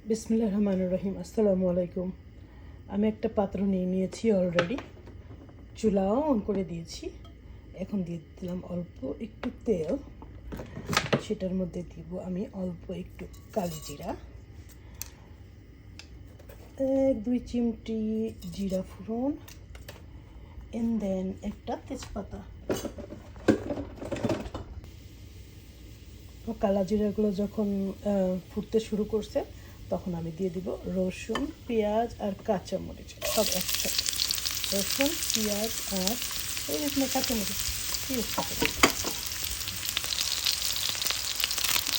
বিসমিল্লাহির রহমানির রহিম। আসসালামু আলাইকুম। আমি একটা পাত্র নিয়ে নিয়েছি অলরেডি, চুলাও অন করে দিয়েছি। এখন দিয়ে দিলাম অল্প একটু তেল, সেটার মধ্যে দিব আমি অল্প একটু কালি জিরা, 1-2 চিমটি জিরা ফোড়ন, এন্ড দেন একটা তেজপাতা। কালা জিরাগুলো যখন ফুটতে শুরু করছে তখন আমি দিয়ে দিব রসুন, পেঁয়াজ আর কাঁচামরিচ সব একসাথে। রসুন, পেঁয়াজ আর কাঁচামরিচ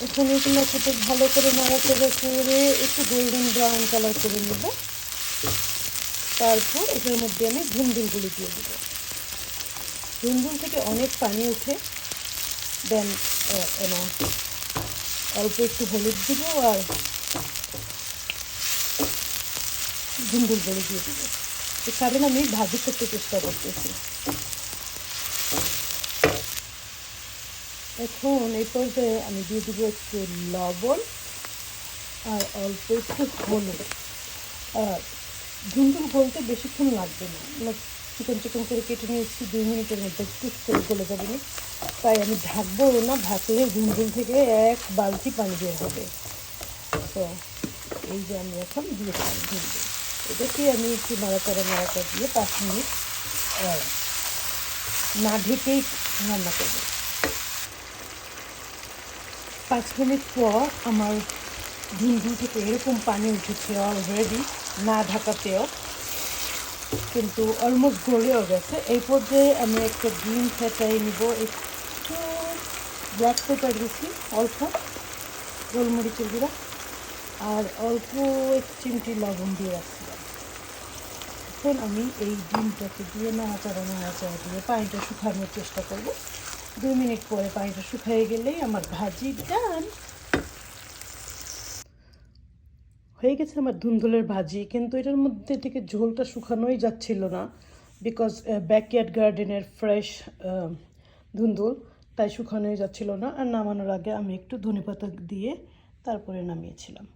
এখন এগুলো সাথে ভালো করে নাড়াচাড়া করে একটু গোল্ডেন ব্রাউন কালার করে নেব। তারপর এটার মধ্যে আমি ধুন্দুলগুলি দিয়ে দেবো। ধুন্দুল থেকে অনেক পানি ওঠে। দেন অল্প একটু হলুদ দিব আর ধুন্দুলগুলি দিয়ে দিব। এই কারণে আমি ভাজি করতে চেষ্টা করতেছি। এখন এই পর্যায়ে আমি দিয়ে দিব একটু লবণ আর অল্প একটু হলুদ। আর ধুন্দুল গলতে বেশিক্ষণ লাগবে না, চিকন চিকন করে কেটে নিয়েছি, 2 মিনিটের মধ্যে একটু করে গলে যাবে না। তাই আমি ঢাকবো না, ঢাকলে ধুন্দুল থেকে 1 বালতি পানি বের হবে। তো এই যে আমি এখন দিয়েছিলাম ধুন্দুল, এটাকে আমি একটু নাড়াচাড়া দিয়ে 5 মিনিট না ঢেকেই রান্না করবো। 5 মিনিট পর আমার ধুন্দুল থেকে এরকম পানি উঠেছে অলরেডি, না ঢাকাতেও, কিন্তু অলমোস্ট গলেও গেছে। এই পর্যায়ে আমি একটা ডিম ফেটাই নিব, একটু ব্ল্যাক পেপার দিচ্ছি, অল্প গোলমরিচের গুঁড়া আর অল্প 1 চিমটি লবণ দিয়ে রাখছিলাম। এখন আমি এই ডিমটাকে দিয়ে নাড়াচাড়া দিয়ে পানিটা শুকানোর চেষ্টা করব। 2 মিনিট পরে পানিটা শুকিয়ে গেলেই আমার ভাজি ডান হয়ে গেছে। আমার ধুন্দুলের ভাজি, কিন্তু এটার মধ্যে থেকে ঝোলটা শুকানোই যাচ্ছিল না, বিকজ ব্যাকইয়ার্ড গার্ডেনের ফ্রেশ ধুন্দুল, তাই শুকানোই যাচ্ছিল না। আর নামানোর আগে আমি একটু ধনেপাতা দিয়ে তারপরে নামিয়েছিলাম।